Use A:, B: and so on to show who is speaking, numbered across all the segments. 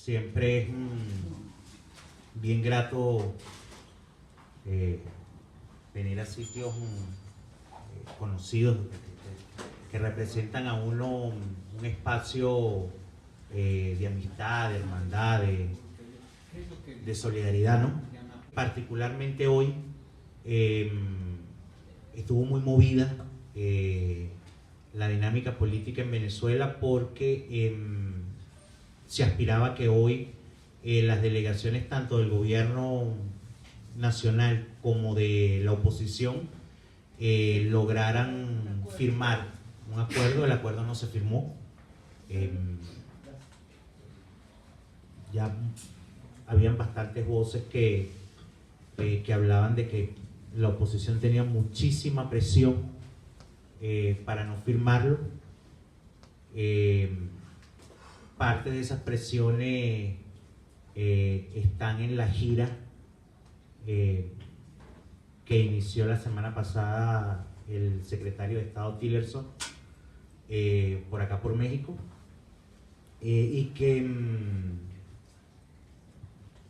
A: Siempre es bien grato venir a sitios conocidos que representan a uno un espacio de amistad, de hermandad, de solidaridad, ¿no? Particularmente hoy estuvo muy movida la dinámica política en Venezuela porque se aspiraba que hoy las delegaciones tanto del gobierno nacional como de la oposición lograran firmar un acuerdo. El acuerdo no se firmó. Ya habían bastantes voces que hablaban de que la oposición tenía muchísima presión para no firmarlo. Parte de esas presiones están en la gira que inició la semana pasada el secretario de Estado Tillerson por acá por México, y que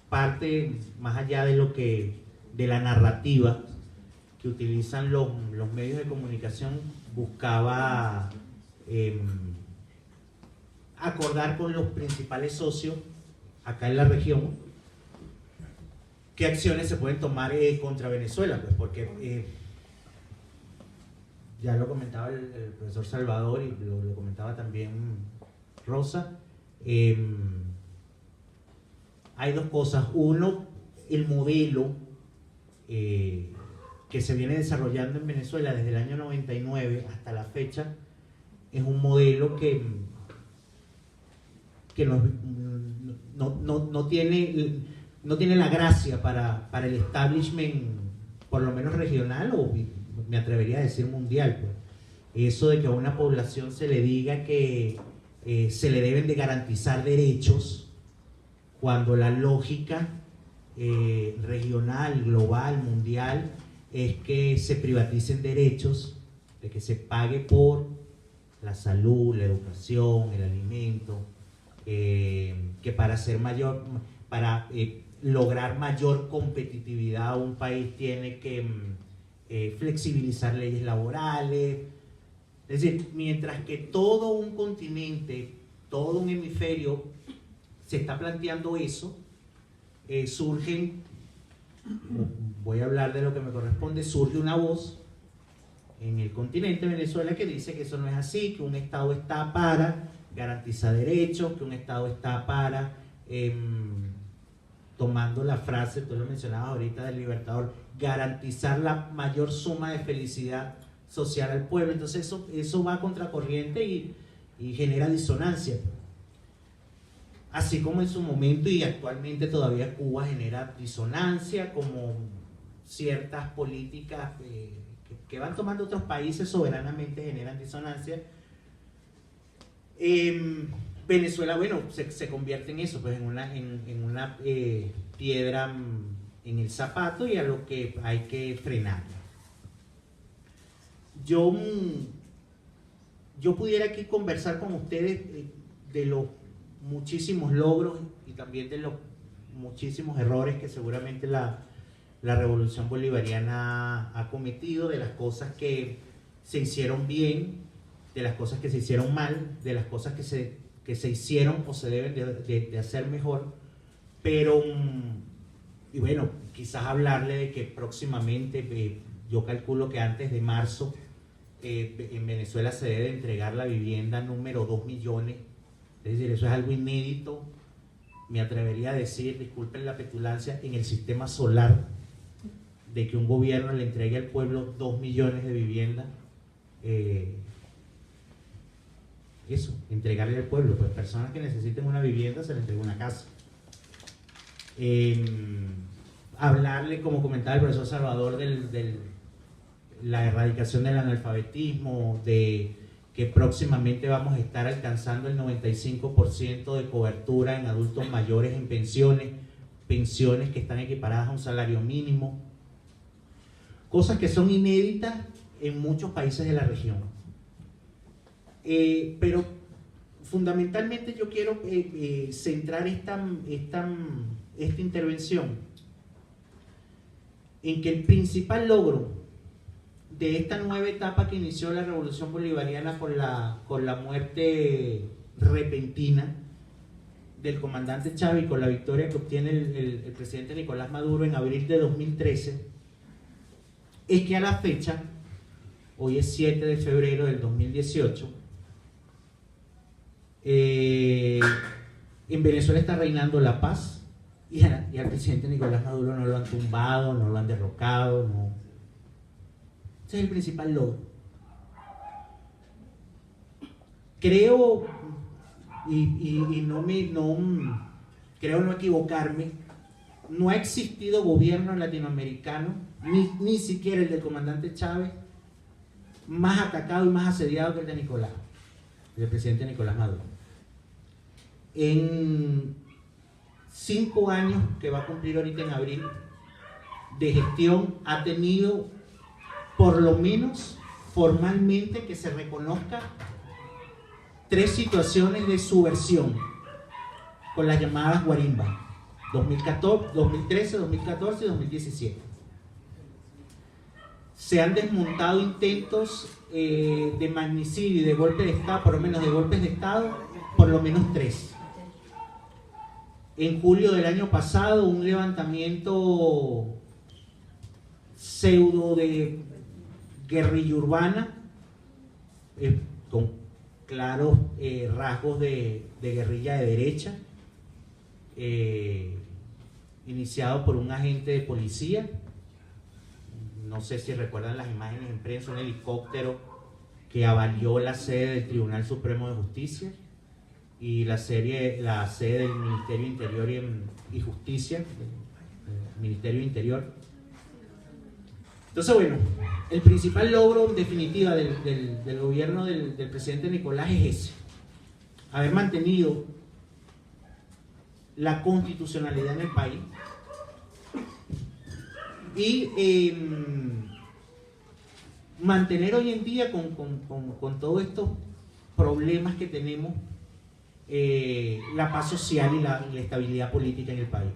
A: parte más allá de la narrativa que utilizan los medios de comunicación, buscaba acordar con los principales socios acá en la región qué acciones se pueden tomar contra Venezuela, pues porque ya lo comentaba el profesor Salvador y lo comentaba también Rosa. Hay dos cosas. Uno, el modelo que se viene desarrollando en Venezuela desde el año 99 hasta la fecha es un modelo que no tiene la gracia para el establishment, por lo menos regional, o me atrevería a decir mundial, pues. Eso de que a una población se le diga que se le deben de garantizar derechos, cuando la lógica regional, global, mundial, es que se privaticen derechos, de que se pague por la salud, la educación, el alimento, que para lograr mayor competitividad un país tiene que flexibilizar leyes laborales. Es decir, mientras que todo un continente, todo un hemisferio se está planteando eso, voy a hablar de lo que me corresponde, surge una voz en el continente de Venezuela que dice que eso no es así, que un Estado está para garantizar derechos, que un Estado está para, tomando la frase, tú lo mencionabas ahorita del Libertador, garantizar la mayor suma de felicidad social al pueblo. Entonces eso va a contracorriente y genera disonancia. Así como en su momento y actualmente todavía Cuba genera disonancia, como ciertas políticas que van tomando otros países soberanamente generan disonancia. Venezuela, bueno, se convierte en eso, pues en una piedra en el zapato, y a lo que hay que frenar. Yo pudiera aquí conversar con ustedes de los muchísimos logros y también de los muchísimos errores que seguramente la revolución bolivariana ha cometido, de las cosas que se hicieron bien, de las cosas que se hicieron mal, de las cosas que se hicieron o se deben de hacer mejor. Pero, y bueno, quizás hablarle de que próximamente, yo calculo que antes de marzo, en Venezuela se debe entregar la vivienda número 2 millones. Es decir, eso es algo inédito, me atrevería a decir, disculpen la petulancia, en el sistema solar, de que un gobierno le entregue al pueblo 2 millones de viviendas. Eso, entregarle al pueblo, pues personas que necesiten una vivienda se les entrega una casa. Hablarle, como comentaba el profesor Salvador, de la erradicación del analfabetismo, de que próximamente vamos a estar alcanzando el 95% de cobertura en adultos mayores en pensiones que están equiparadas a un salario mínimo, cosas que son inéditas en muchos países de la región. Pero fundamentalmente yo quiero centrar esta intervención en que el principal logro de esta nueva etapa que inició la Revolución Bolivariana con la muerte repentina del comandante Chávez y con la victoria que obtiene el presidente Nicolás Maduro en abril de 2013, es que a la fecha, hoy es 7 de febrero del 2018, en Venezuela está reinando la paz y al presidente Nicolás Maduro no lo han tumbado, no lo han derrocado, no. Ese es el principal logro. Creo, creo no equivocarme, no ha existido gobierno latinoamericano, ni siquiera el del comandante Chávez, más atacado y más asediado que el de Nicolás, del presidente Nicolás Maduro. En 5 años que va a cumplir ahorita en abril de gestión, ha tenido, por lo menos formalmente, que se reconozca 3 situaciones de subversión con las llamadas guarimbas: 2013, 2014 y 2017. Se han desmontado intentos de magnicidio y de golpe de Estado, por lo menos de golpes de Estado, por lo menos 3. En julio del año pasado, un levantamiento pseudo de guerrilla urbana, con claros rasgos de guerrilla de derecha, iniciado por un agente de policía. No sé si recuerdan las imágenes en prensa, un helicóptero que avalió la sede del Tribunal Supremo de Justicia y la sede del Ministerio Interior y Justicia, del Ministerio Interior. Entonces, bueno, el principal logro en definitiva del gobierno del presidente Nicolás es ese: haber mantenido la constitucionalidad en el país y mantener hoy en día con todos estos problemas que tenemos, la paz social y la estabilidad política en el país.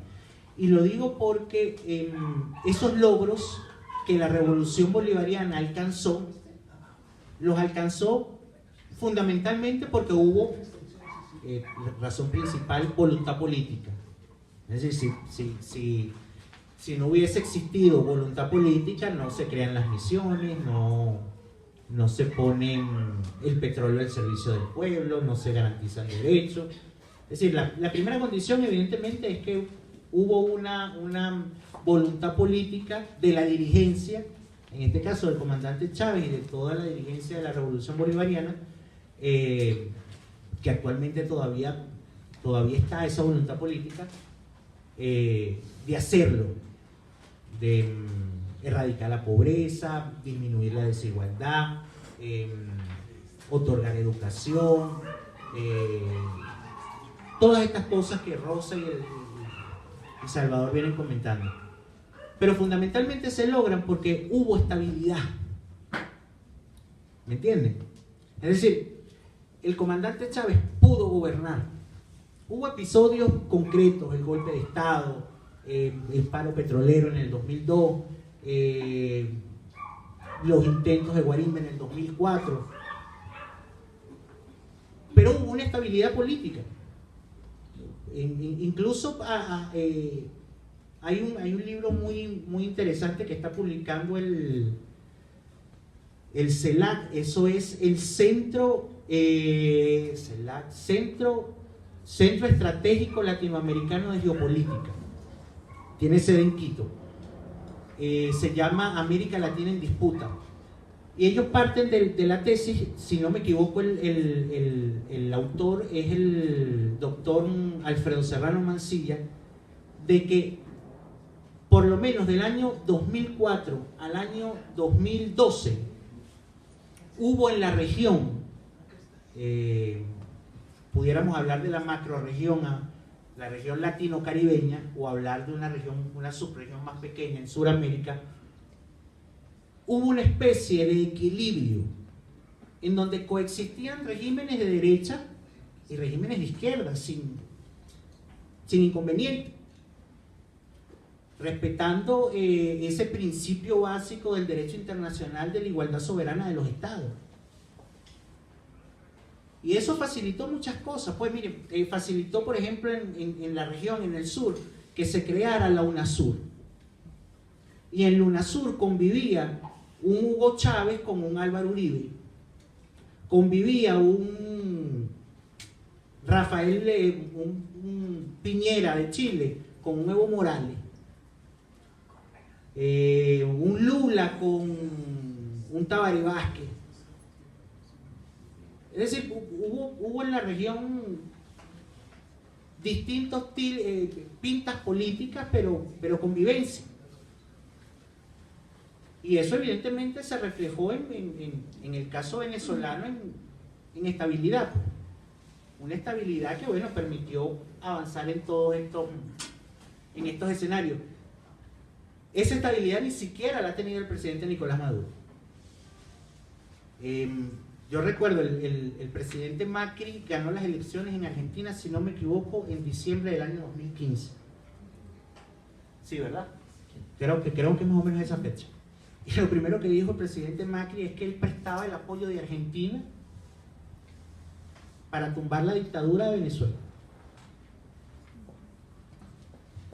A: Y lo digo porque esos logros que la Revolución Bolivariana alcanzó, los alcanzó fundamentalmente porque hubo, razón principal, voluntad política. Es decir, si no hubiese existido voluntad política, no se crean las misiones, no se ponen el petróleo al servicio del pueblo, no se garantizan derechos. Es decir, la primera condición evidentemente es que hubo una voluntad política de la dirigencia, en este caso del comandante Chávez y de toda la dirigencia de la Revolución Bolivariana, que actualmente todavía está esa voluntad política, de hacerlo, de erradicar la pobreza, disminuir la desigualdad, otorgar educación, todas estas cosas que Rosa y Salvador vienen comentando. Pero fundamentalmente se logran porque hubo estabilidad. ¿Me entienden? Es decir, el comandante Chávez pudo gobernar. Hubo episodios concretos: el golpe de Estado, el paro petrolero en el 2002, los intentos de guarimba en el 2004, pero hubo una estabilidad política. Incluso hay un libro muy interesante que está publicando el CELAC, eso es el Centro Estratégico Latinoamericano de Geopolítica, tiene sede en Quito, se llama América Latina en Disputa, y ellos parten de la tesis, si no me equivoco, el autor es el doctor Alfredo Serrano Mancilla, de que por lo menos del año 2004 al año 2012 hubo en la región, pudiéramos hablar de la macroregión, la región latino-caribeña, o hablar de una subregión más pequeña en Sudamérica, hubo una especie de equilibrio en donde coexistían regímenes de derecha y regímenes de izquierda, sin inconveniente, respetando ese principio básico del derecho internacional de la igualdad soberana de los estados. Y eso facilitó muchas cosas. Pues miren, facilitó, por ejemplo, en la región, en el sur, que se creara la UNASUR. Y en la UNASUR convivía un Hugo Chávez con un Álvaro Uribe. Convivía un Rafael, un Piñera de Chile con un Evo Morales. Un Lula con un Tabaré Vázquez. Es decir, hubo en la región distintos pintas políticas, pero convivencia. Y eso evidentemente se reflejó en el caso venezolano en estabilidad. Una estabilidad que, bueno, permitió avanzar en todos estos escenarios. Esa estabilidad ni siquiera la ha tenido el presidente Nicolás Maduro. Yo recuerdo, el presidente Macri ganó las elecciones en Argentina, si no me equivoco, en diciembre del año 2015. Sí, ¿verdad? Creo que es más o menos esa fecha. Y lo primero que dijo el presidente Macri es que él prestaba el apoyo de Argentina para tumbar la dictadura de Venezuela.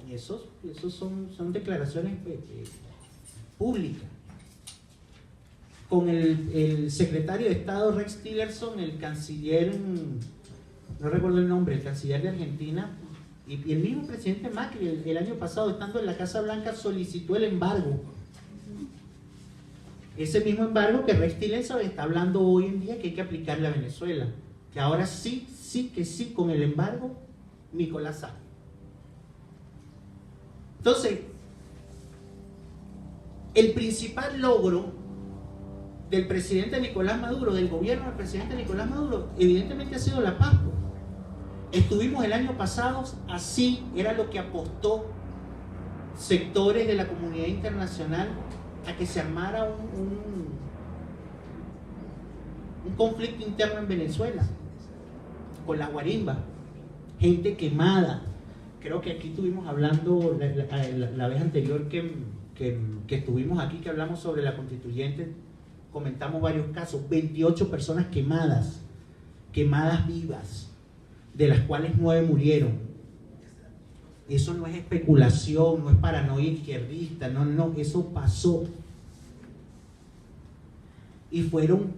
A: Y esos son declaraciones públicas. Con el secretario de Estado Rex Tillerson, el canciller, no recuerdo el nombre, el canciller de Argentina, y el mismo presidente Macri el año pasado, estando en la Casa Blanca, solicitó el embargo. Ese mismo embargo que Rex Tillerson está hablando hoy en día que hay que aplicarle a Venezuela, que ahora sí, con el embargo, Nicolás sabe. Entonces, el principal logro del presidente Nicolás Maduro, del gobierno del presidente Nicolás Maduro, evidentemente ha sido la paz. Estuvimos el año pasado así, era lo que apostó sectores de la comunidad internacional a que se armara un conflicto interno en Venezuela, con la guarimba, gente quemada. Creo que aquí estuvimos hablando la vez anterior que estuvimos aquí, que hablamos sobre la constituyente, comentamos varios casos, 28 personas quemadas vivas, de las cuales 9 murieron. Eso no es especulación, no es paranoia izquierdista, no, eso pasó. Y fueron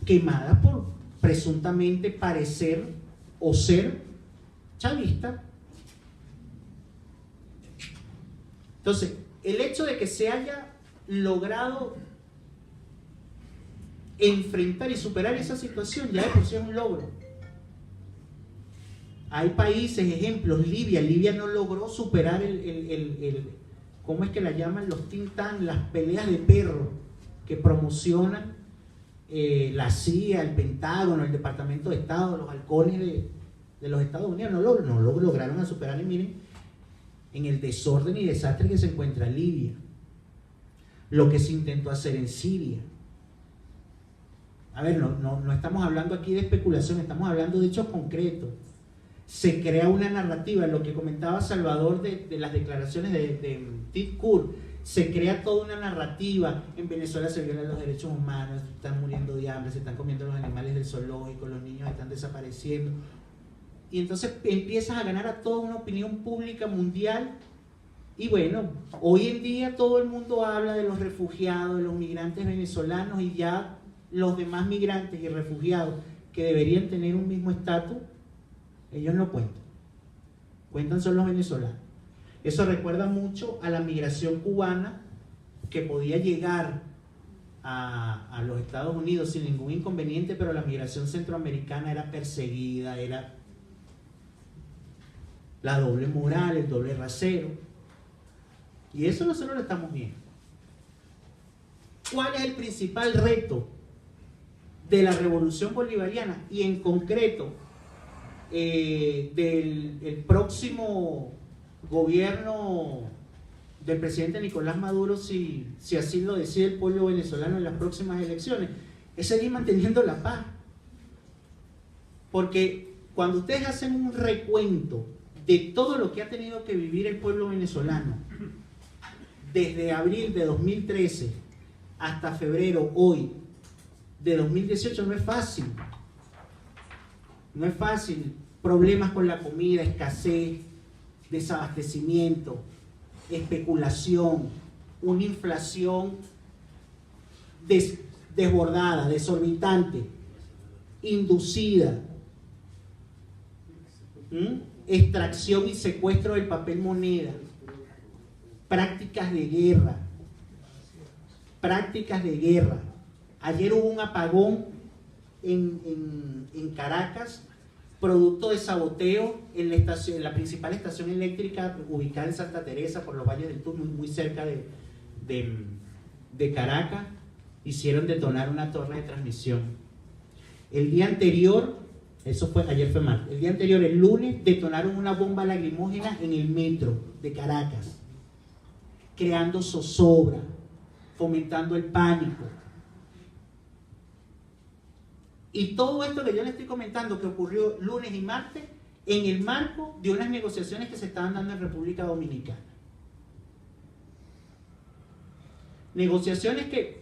A: quemadas por presuntamente parecer o ser chavistas. Entonces, el hecho de que se haya logrado enfrentar y superar esa situación ya de por sí es un logro. Hay países, ejemplos, Libia no logró superar ¿cómo es que la llaman? Los think tanks, las peleas de perros que promocionan la CIA, el Pentágono, el Departamento de Estado, los halcones de los Estados Unidos, no lo lograron superar. Y miren, en el desorden y desastre que se encuentra Libia, lo que se intentó hacer en Siria. A ver, no estamos hablando aquí de especulación, estamos hablando de hechos concretos. Se crea una narrativa, lo que comentaba Salvador de las declaraciones de Tit Kur, se crea toda una narrativa. En Venezuela se violan los derechos humanos, están muriendo de hambre, se están comiendo los animales del zoológico, los niños están desapareciendo. Y entonces empiezas a ganar a toda una opinión pública mundial. Y bueno, hoy en día todo el mundo habla de los refugiados, de los migrantes venezolanos, y ya los demás migrantes y refugiados que deberían tener un mismo estatus, ellos no cuentan son los venezolanos. Eso recuerda mucho a la migración cubana, que podía llegar a los Estados Unidos sin ningún inconveniente, pero la migración centroamericana era perseguida, era la doble moral, el doble rasero, y eso nosotros lo estamos viendo. ¿Cuál es el principal reto de la revolución bolivariana y en concreto del próximo gobierno del presidente Nicolás Maduro, si así lo decide el pueblo venezolano en las próximas elecciones? Es seguir manteniendo la paz, porque Cuando ustedes hacen un recuento de todo lo que ha tenido que vivir el pueblo venezolano desde abril de 2013 hasta febrero hoy de 2018, no es fácil. No es fácil. Problemas con la comida, escasez, desabastecimiento, especulación, una inflación desbordada, desorbitante, inducida, extracción y secuestro del papel moneda, prácticas de guerra. Ayer hubo un apagón en Caracas, producto de saboteo en la principal estación eléctrica ubicada en Santa Teresa por los Valles del Tur, muy cerca de Caracas. Hicieron detonar una torre de transmisión. El día anterior, ayer fue martes, el día anterior, el lunes, detonaron una bomba lacrimógena en el metro de Caracas, creando zozobra, fomentando el pánico. Y todo esto que yo les estoy comentando que ocurrió lunes y martes en el marco de unas negociaciones que se estaban dando en República Dominicana. Negociaciones que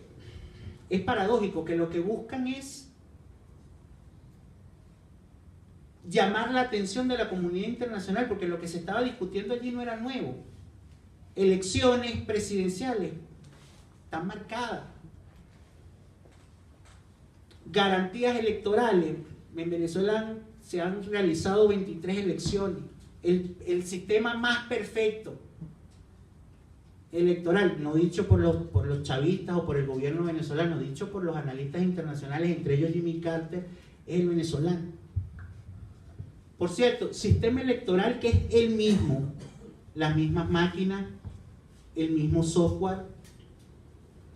A: es paradójico, que lo que buscan es llamar la atención de la comunidad internacional, porque lo que se estaba discutiendo allí no era nuevo. Elecciones presidenciales están marcadas. Garantías electorales. En Venezuela se han realizado 23 elecciones. El sistema más perfecto electoral, no dicho por los chavistas o por el gobierno venezolano, dicho por los analistas internacionales, entre ellos Jimmy Carter, es el venezolano. Por cierto, sistema electoral que es el mismo, las mismas máquinas, el mismo software,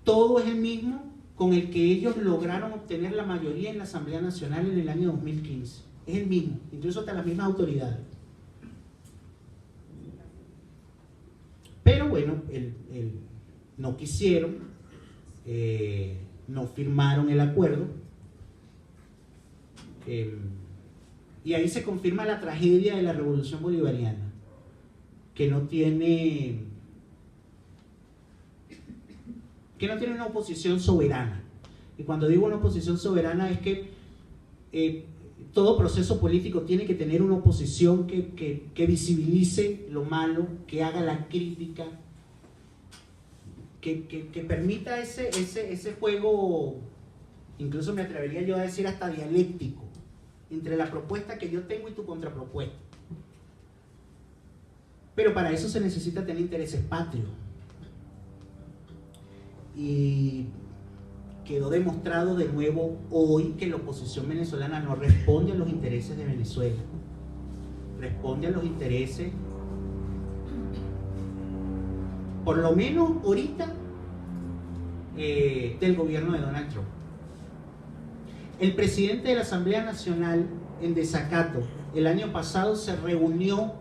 A: todo es el mismo con el que ellos lograron obtener la mayoría en la Asamblea Nacional en el año 2015. Es el mismo, incluso hasta las mismas autoridades. Pero bueno, no quisieron, no firmaron el acuerdo, y ahí se confirma la tragedia de la Revolución Bolivariana, que no tiene una oposición soberana. Y cuando digo una oposición soberana es que todo proceso político tiene que tener una oposición que visibilice lo malo, que haga la crítica, que permita ese juego, incluso me atrevería yo a decir hasta dialéctico, entre la propuesta que yo tengo y tu contrapropuesta. Pero para eso se necesita tener intereses patrios. Y quedó demostrado de nuevo hoy que la oposición venezolana no responde a los intereses de Venezuela, responde a los intereses, por lo menos ahorita, del gobierno de Donald Trump. El presidente de la Asamblea Nacional, en desacato, el año pasado se reunió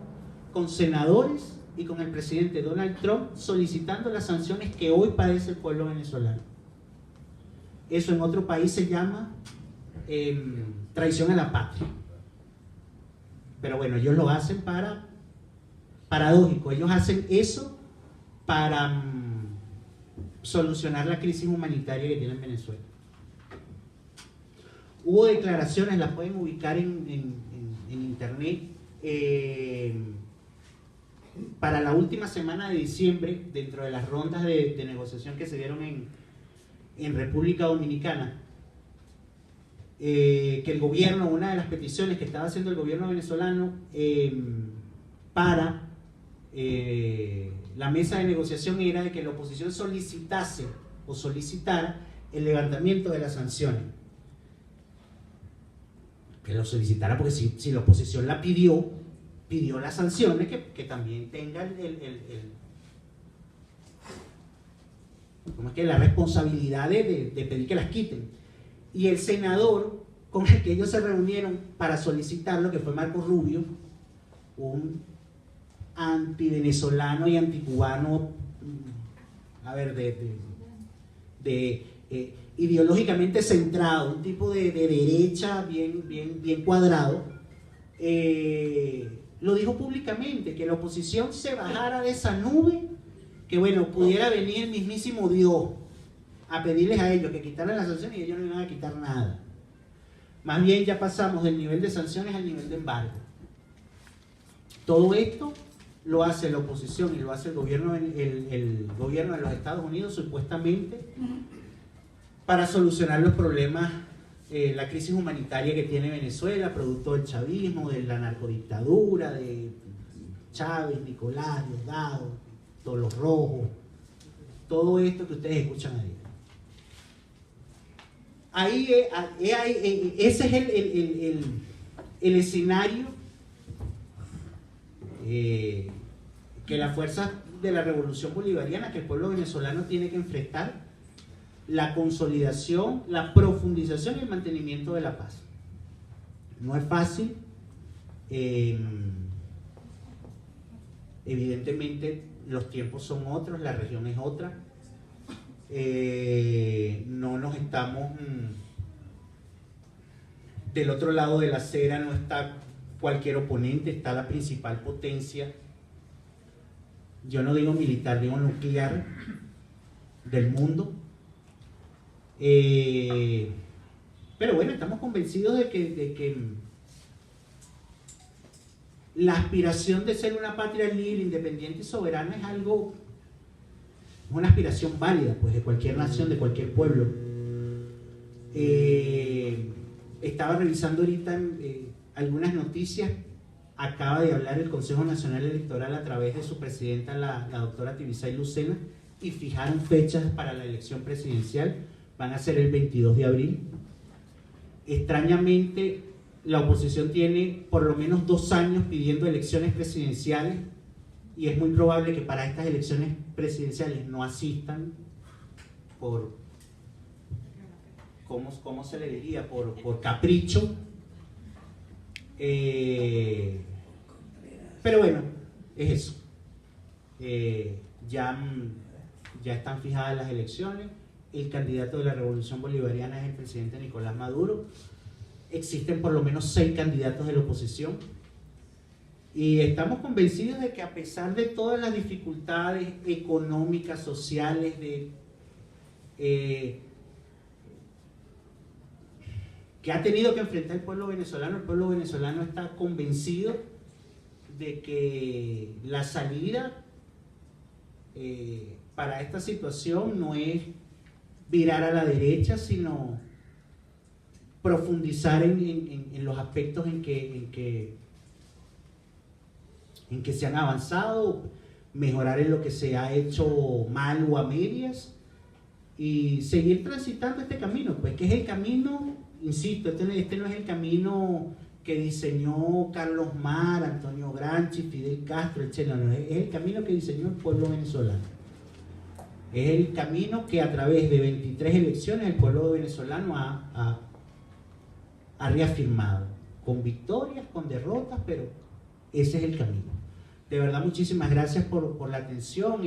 A: con senadores y con el presidente Donald Trump solicitando las sanciones que hoy padece el pueblo venezolano. Eso en otro país se llama traición a la patria. Pero bueno, ellos lo hacen paradójico, ellos hacen eso para solucionar la crisis humanitaria que tiene en Venezuela. Hubo declaraciones, las pueden ubicar en internet, para la última semana de diciembre, dentro de las rondas de negociación que se dieron en República Dominicana, que el gobierno, una de las peticiones que estaba haciendo el gobierno venezolano para la mesa de negociación era de que la oposición solicitase o solicitara el levantamiento de las sanciones. Que lo solicitara, porque si la oposición la pidió las sanciones, que también tenga la responsabilidad de pedir que las quiten. Y el senador con el que ellos se reunieron para solicitarlo, que fue Marco Rubio, un antivenezolano y anticubano, ideológicamente centrado, un tipo de derecha bien cuadrado, lo dijo públicamente, que la oposición se bajara de esa nube, que bueno, pudiera venir el mismísimo Dios a pedirles a ellos que quitaran las sanciones y ellos no iban a quitar nada. Más bien ya pasamos del nivel de sanciones al nivel de embargo. Todo esto lo hace la oposición y lo hace el gobierno de los Estados Unidos supuestamente para solucionar los problemas, la crisis humanitaria que tiene Venezuela, producto del chavismo, de la narcodictadura, de Chávez, Nicolás, Diosdado, todos los rojos, todo esto que ustedes escuchan ahí. Ese es el escenario que las fuerzas de la revolución bolivariana, que el pueblo venezolano tiene que enfrentar, la consolidación, la profundización y el mantenimiento de la paz. No es fácil, evidentemente los tiempos son otros, la región es otra, no nos estamos del otro lado de la acera, no está cualquier oponente, está la principal potencia, yo no digo militar, digo nuclear del mundo. Pero bueno, estamos convencidos de que la aspiración de ser una patria libre, independiente y soberana es una aspiración válida, pues, de cualquier nación, de cualquier pueblo. Estaba revisando ahorita algunas noticias. Acaba de hablar el Consejo Nacional Electoral a través de su presidenta, la doctora Tibisay Lucena, y fijaron fechas para la elección presidencial. Van a ser el 22 de abril. Extrañamente, la oposición tiene por lo menos 2 años pidiendo elecciones presidenciales y es muy probable que para estas elecciones presidenciales no asistan por, ¿cómo se le diría? Por capricho. Pero bueno, es eso. Ya están fijadas las elecciones. El candidato de la Revolución Bolivariana es el presidente Nicolás Maduro. Existen por lo menos 6 candidatos de la oposición. Y estamos convencidos de que a pesar de todas las dificultades económicas, sociales, que ha tenido que enfrentar el pueblo venezolano está convencido de que la salida para esta situación no es virar a la derecha, sino profundizar en los aspectos en que se han avanzado, mejorar en lo que se ha hecho mal o a medias y seguir transitando este camino, pues que es el camino, insisto, este no es el camino que diseñó Carlos Mar, Antonio Gramsci, Fidel Castro, etc. No, es el camino que diseñó el pueblo venezolano. Es el camino que a través de 23 elecciones el pueblo venezolano ha reafirmado, con victorias, con derrotas, pero ese es el camino. De verdad, muchísimas gracias por la atención.